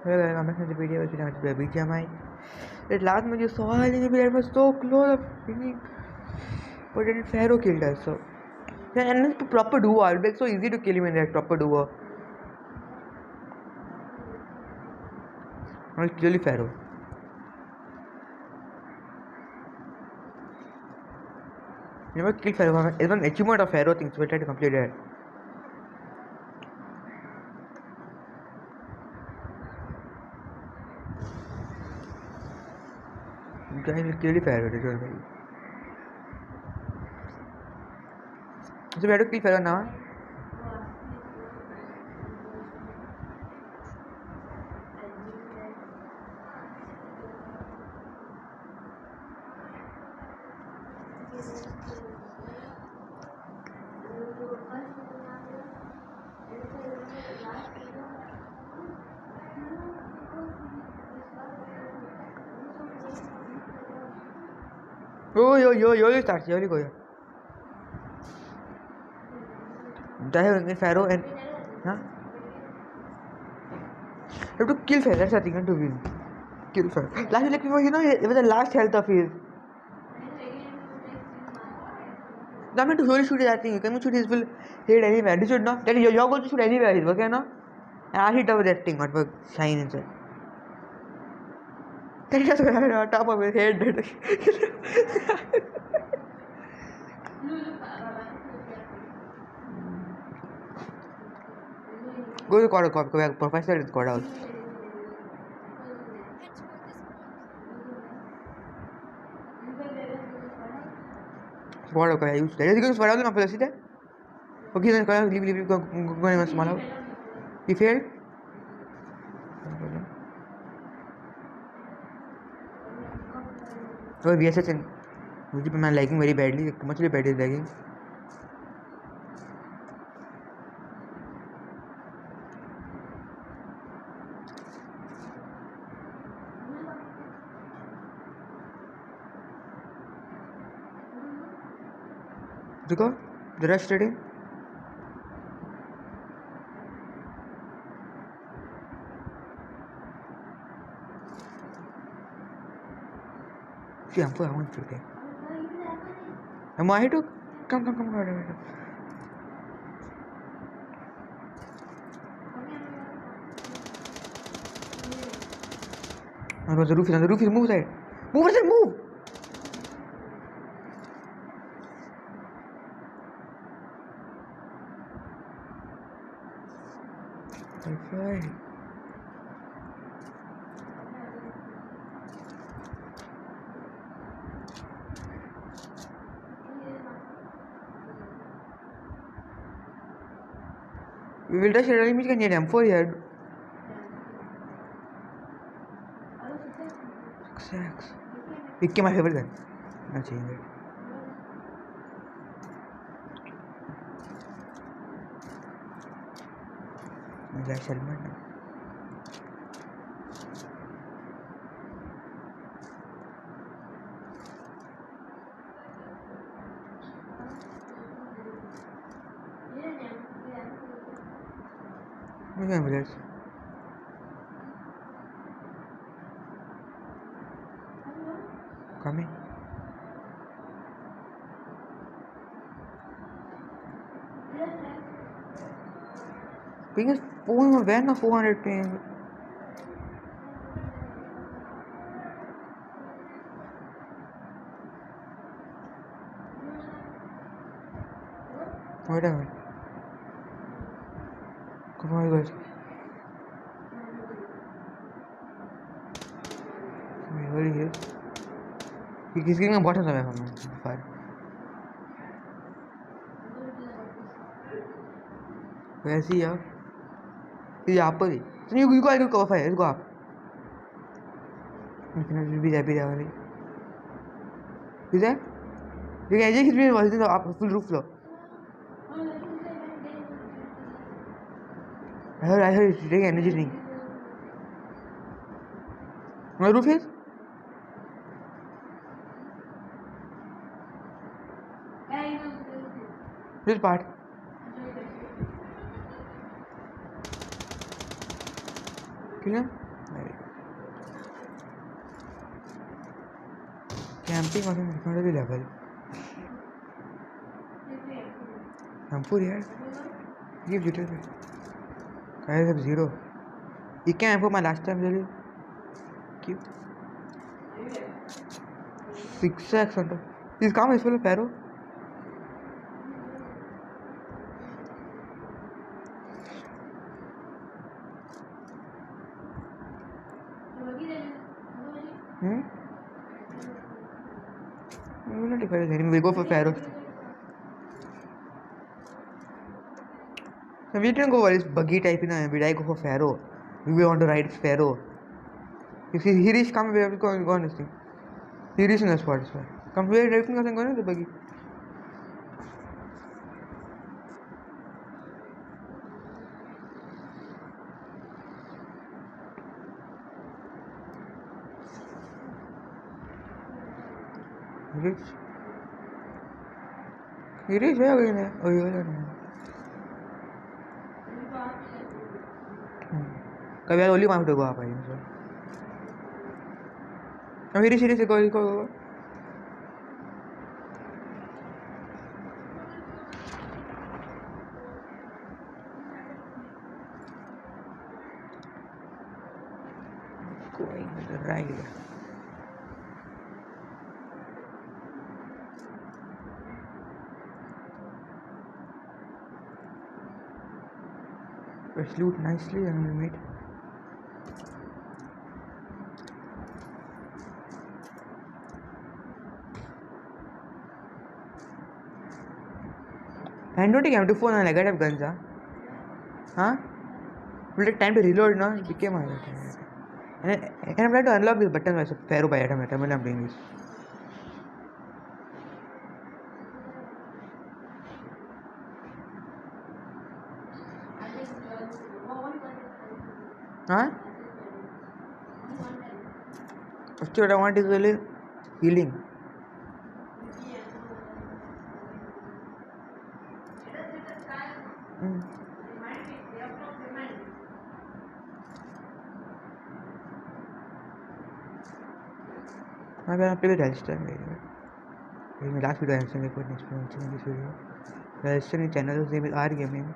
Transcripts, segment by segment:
The video was with BGMI. At last, when you saw Alien Bilal was so close of winning, but then Pharaoh killed us. So, yeah, and it's proper duo. It'll be so easy to kill him in that proper duo. Well, clearly Pharaoh. You never kill Pharaoh. It's one achievement of Pharaoh things. We try to complete it. Guys will clearly Pharaoh. So we have to kill Pharaoh now. Yo, start. Yo, go. Die Pharaoh and huh? You have to kill Pharaoh. That's the thing to win. Kill Pharaoh. Last like it was the last health of his. I'm meant to slowly shoot that thing. You can shoot his full head anywhere. You should not. Then you're going to shoot anywhere. He's okay, no? And I hit over that thing. What was shine inside? Then he just went on top of his head. Go to the professor is got out. What okay? Use that. Let's go to the see okay, then leave. Go and small out. He failed. So VSS and which I'm liking very badly. Much bad is lagging. Because the rush trading. See, I want to take. Am I to come. On the roof is move side. Move. Okay. We will dash it. We can get M4 here. 6. Pick my favorite gun. Not change it. That's helmet now. Okay, bullets. Coming. Ping is when a 400 ping. Whatever. Come on, guys. Where he is? He's getting a bottom away from me. Fire. Where is he? He's up. So you go to cover fire. Let's go up. You can be happy there. Is that? You can just hit me up full roof floor. I heard it's taking energy drink. My roof is? Which part? Kill him? Very good. Camping on economy level. Rampur यार. Give details. Guys have 0. You can for my last time really. Keep 6x on top. This काम is full of arrow. We'll not decide anything. We'll go for Pharaoh. So we didn't go for this buggy type, you know. We go for Pharaoh. We want to ride Pharaoh. You see, Hirish, come. We have to go on this thing. Hirish in the spot as well. Come, we are driving nothing going on the buggy. Hirish, where are we going? Oh, you're there. Because we are only one to go up. So, Hirish, go. Going with the ride. Let's loot nicely and we'll meet. And don't take M24 and negative guns, huh? Will take time to reload, no? It became hard. And I'm trying to unlock this button by Pharaoh by item when I'm doing this. Huh? First what I want is really healing. I'm gonna play with Elston. In my last video, I answered my experience in this video. The Elston channel's name is R Gaming.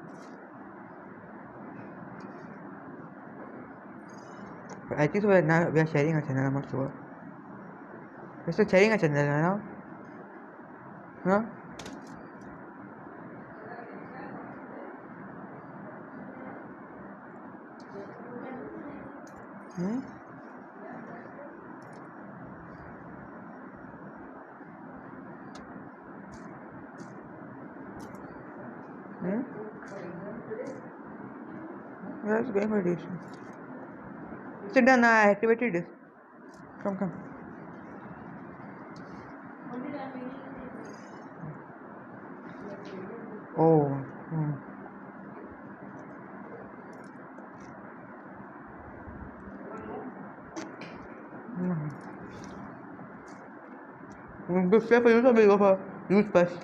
But I think so now we are sharing a channel, I'm not sure. We're still sharing a channel now? Huh? Yeah, it's going for this. Sit down, I activated this. Come. Oh. Good step for you to go for use first.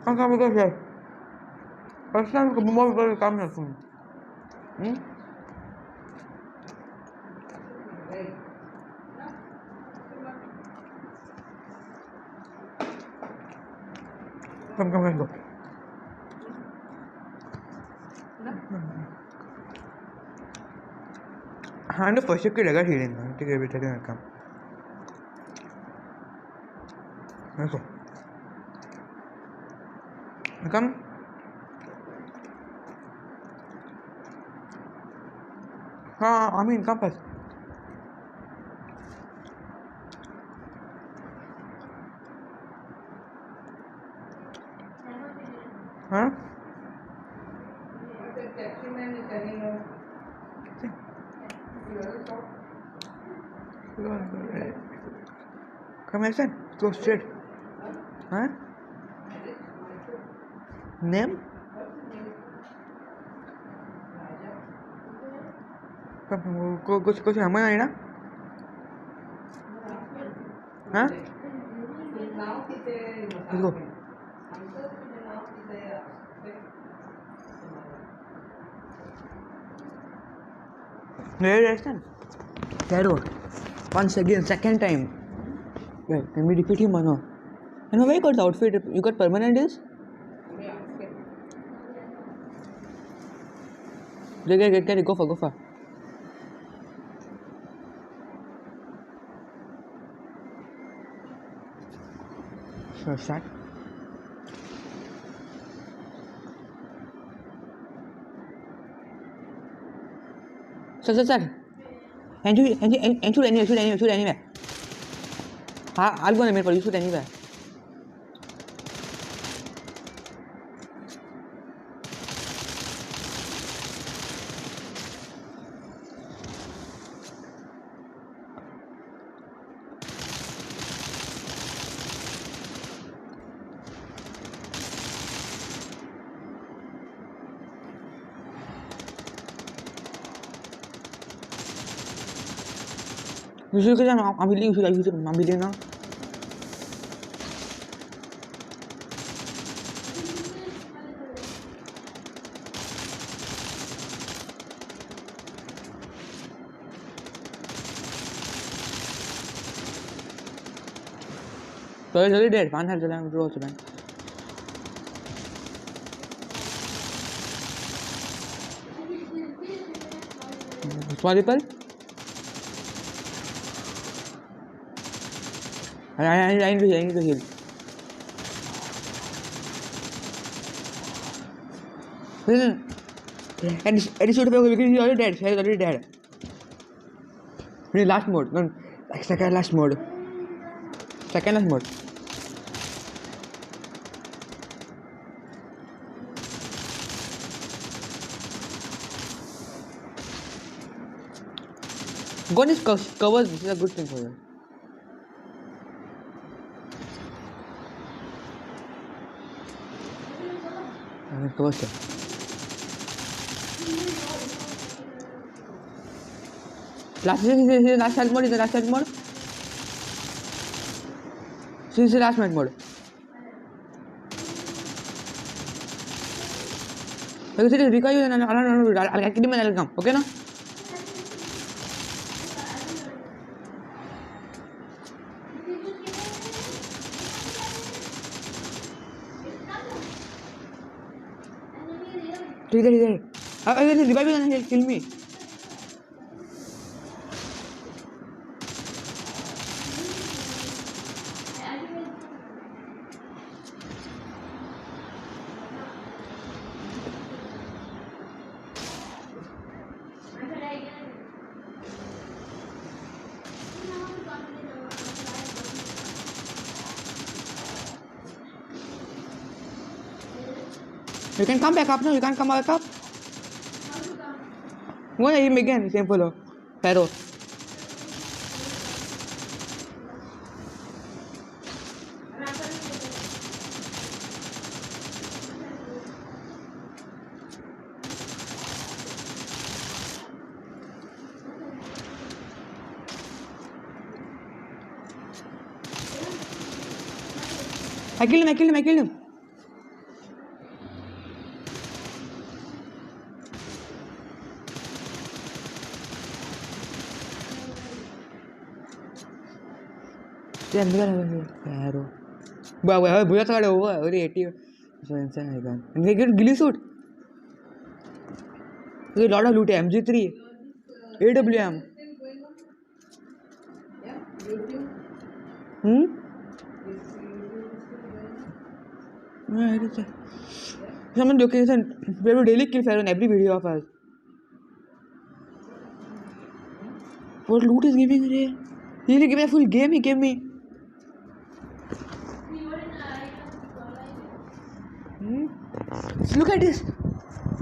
Come we go here. First time more people will come here soon. Come, let's go. And the first you could get healing. Take a bit and come. Let's go. Come. I mean, come first. Huh? Come here, son. Go straight. Huh? Name? Come, go to Hamana. Huh? Let's go. Listen, Pharaoh, once again, second time. Wait, can we defeat him or no? And why you got the outfit? You got permanent is? Get it, go for. Sure, start. Start. And shoot anywhere. I'll go in the middle for you, shoot anywhere. You should get I'm building now. So it's already dead. One has the lamp also man. Small people. I need to heal. And shoot because he's already dead. He's already dead. Last mode. No, second last mode. Gun is covers. This is a good thing for you. Covers it. Last health mode is the last health mode. This is the last health mode. Because it is recoil and I'll kill him and I'll come. Okay no? There. I will revive you and he'll kill me. You can come back up now, you can't come back up. Go ahead, him again, same follow. Pharaoh. I killed him. Pharaoh. Buya third over, already 80. So insane I can. And they get ghillie suit. There's a lot of loot. MG3, AWM. Someone location. We have to daily kill Pharaoh in every video of us. What loot is giving today? He really gave me a full game. He gave me. Look at this.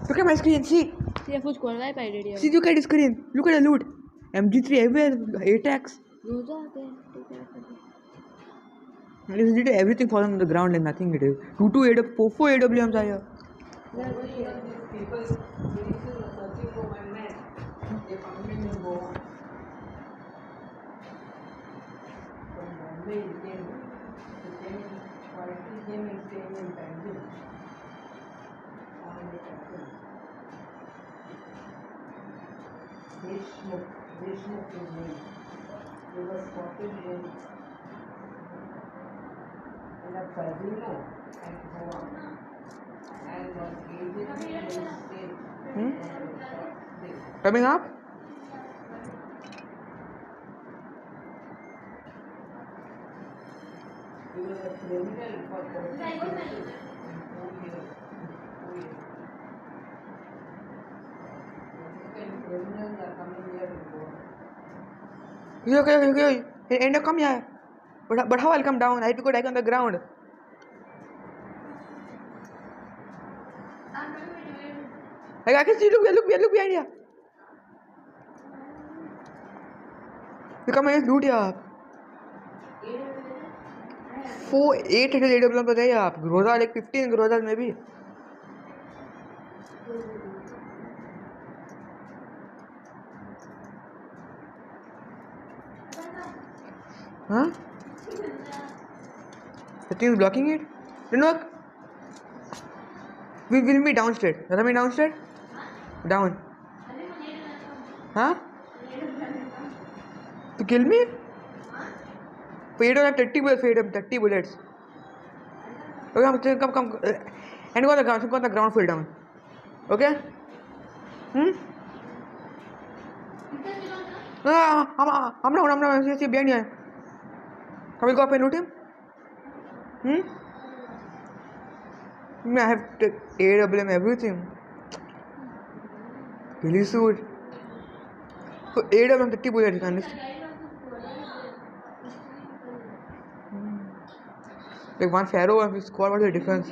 Look at my screen. See. ये कुछ कर रहा है pirate See, look at the screen. Look at the loot. MG3 everywhere. 8x. It is everything falling on the ground and nothing it is. 4 AWMs are here. People searching for my man. They found him in Goa. From Bombay he came and staying in Bangalore. He Coming up? Okay. End up, come here. But how I'll come down? I have to go back on the ground. Like I can see. Look behind here. You come and loot यार. 800 AWM बताइए आप. Groza like 15 Groza में भी. Huh? The thing is blocking it. Didn't work. We will be downstairs. Are we downstairs? Down. Huh? To kill me? Fade on 30 bullets. Fade him 30 bullets. Okay, come. And go on the ground. Fall down. Okay? I'm down. See behind you. Can we go up and loot him? I have AWM everything. Really suit. So AWM 30 bullets. Like one Pharaoh and his squad, what is the difference?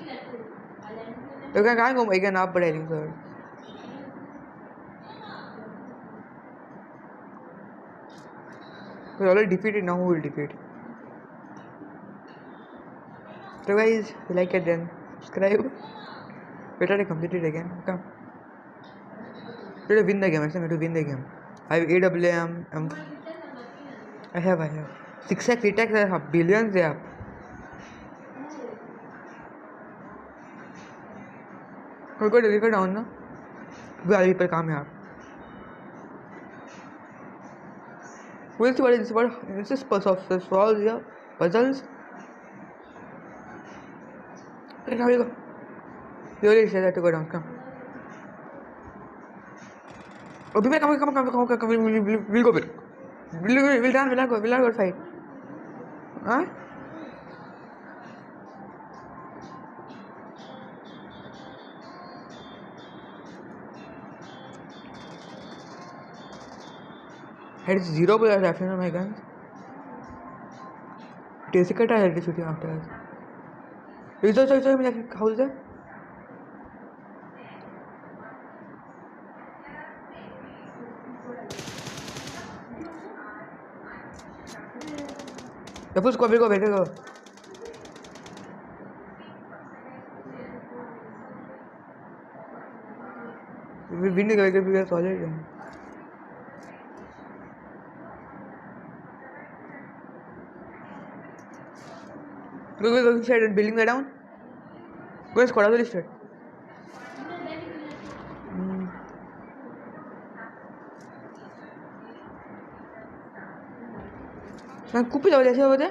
You can't go again up, but I think so. We already defeated, now who will defeat? So guys, if you like it then subscribe. We try to complete it again. Come. Try to win the game. I to win the game. I have AWM. I have 6x, 8x, I have billions there. We go down now. We are people come here. We'll see what is this solve here. Puzzles. Okay, now we go. You already said that to go down. Come. Oh, people, come. We'll go. We'll not go fight. Huh? Had 0 bullets left in my guns. Basically, I had to shoot after us. Is that how is that? The full squad will go better. We win the game, we are solid. Go inside and building that down. Go squad out the list. मैं कुप जाओ जैसे होते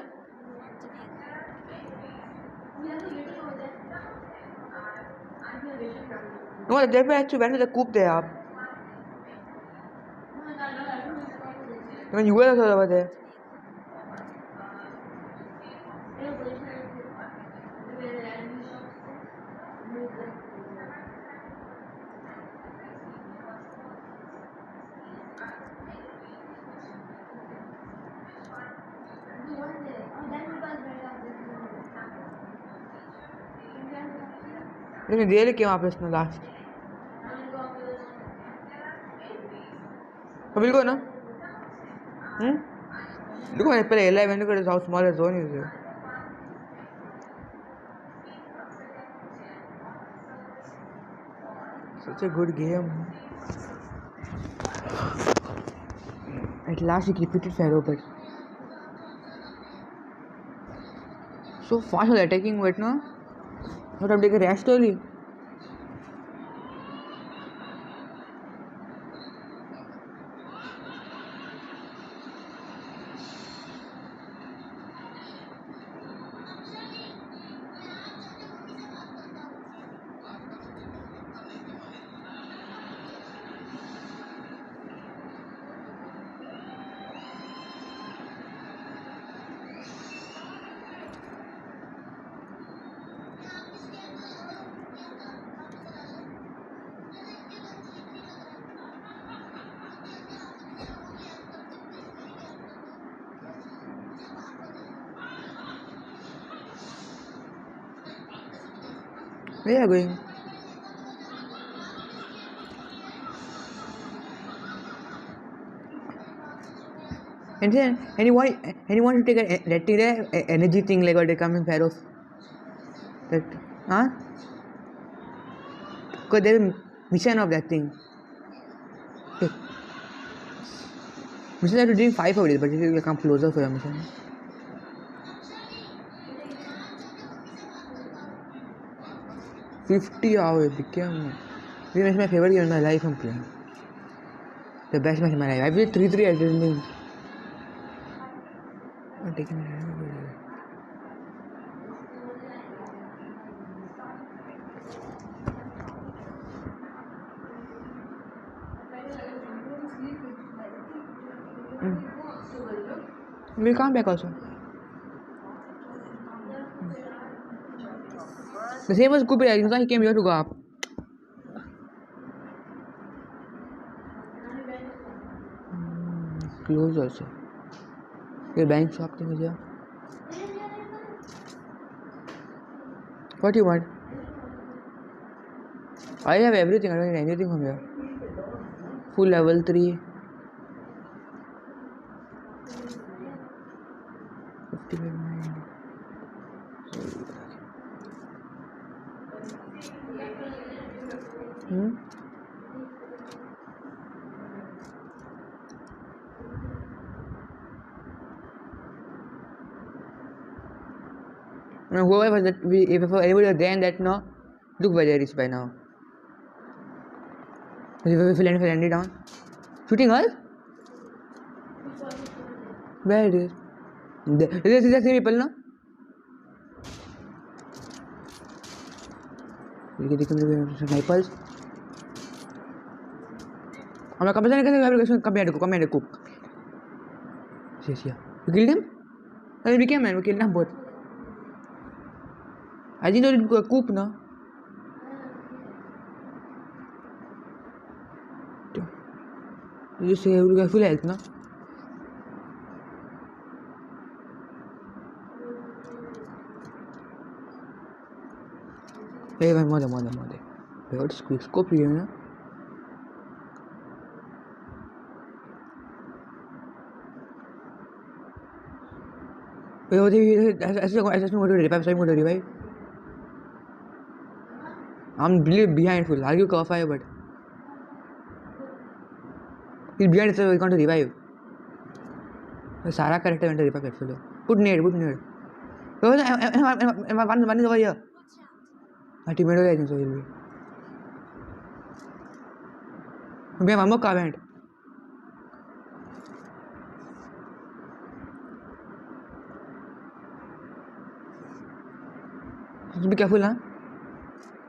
no there पे actually went to the coop there आप when you were over there लेकिन देर क्यों आप इसमें लास्ट कभी को ना look at the 11 look at how small the zone is here. Such a good game. At last we defeated Pharaoh, but so fast was attacking weight now. Not have taken rest only. Where are you going? And then anyone to take a energy thing like what they come in Pharaoh. That because there's a mission of that thing. Okay. Mission have to drink 5 of it, but it will come closer for your mission. $50 became this is my favorite game in my life. I'm playing the best match in my life. I played 3-3 at the I'm taking it. We'll come back also. The same was Kubi. He came here to go up. Close also. Your bank shop thing is here. What do you want? I have everything. I don't need anything from here. Full level 3. 55 Now, whoever that if anybody was there and that no, look where there is by now. If you land it down, shooting us? Where it is? This is the same people, no? You can take snipers. I'm come here to cook. Yes, yeah. You killed him? No, we came, man. We killed them both. I didn't know it coop, no? You say you got full health, no? Hey, one more. Wait, what's quick scope here, no? Wait, I just want to revive, so I'm going to revive. I'm behind full. I'll give cover fire, but he's behind, so he's going to revive. Sara character went to revive actually. Put nade. One is over here. My teammate I think so will be. We have one more comment. Just be careful, huh?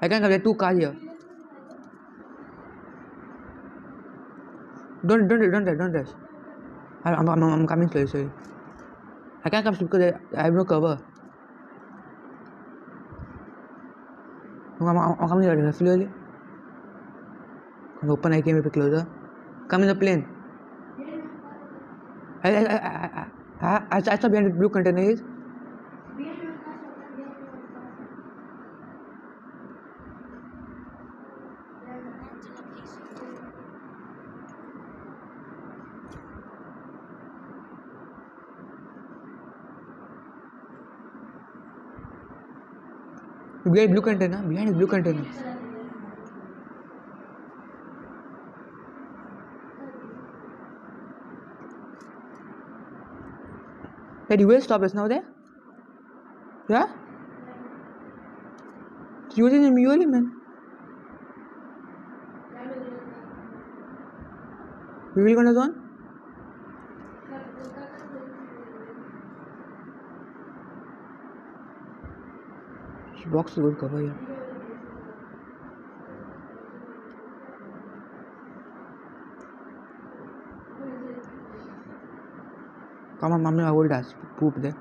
I can get 2 cars here. Don't rush. I'm coming slowly, sorry. I can't come because I have no cover. I'm coming here slowly. Open, I came a bit closer. Come in the plane. I saw behind the blue container is. Behind blue container. Behind blue container. That you will stop us now there? Yeah? You didn't in Mule, man. We will go to zone? Box is good cover here. Come on, mommy, I hold us. Poop there.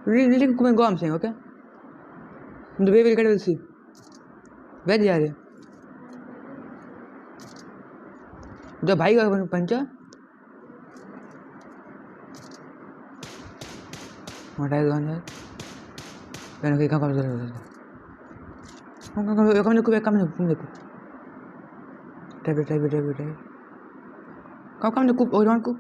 Really come and go, I'm saying, okay? The way we'll get, we'll see. वेज जा रहे उधर भाई का पंचा हटाए दुकान यार मैंने कहीं काम देखो टैब काम देखो और को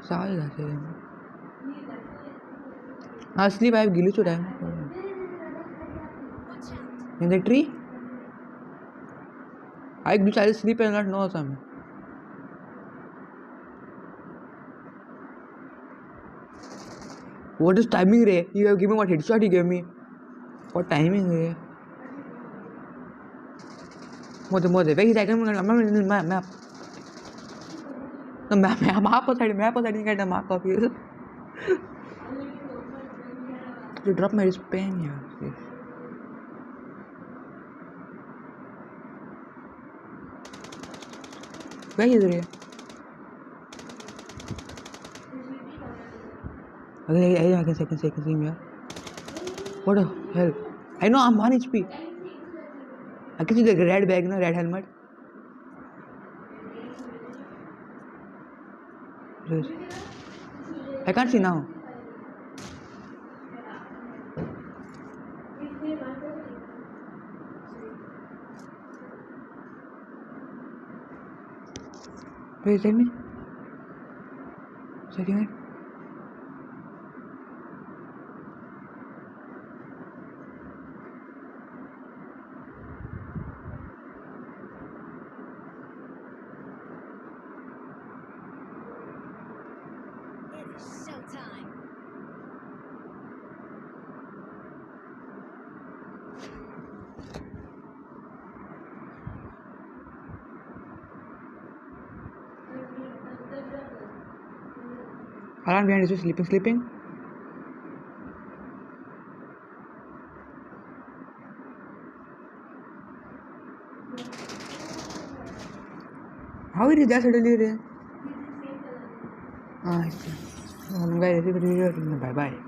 सारे जाते हैं asleep I have glitch to time in the tree I glitch I sleep and not know something what is timing ray you have given what headshot you gave me what timing ray more where is I can map the map of I didn't get a map of you to drop my pen here where is ray okay I can see him here what the hell I know I'm 1 HP I can see the red bag no red helmet I can't see now wait tell me second Alarm behind is sleeping. How is that suddenly? Bye bye.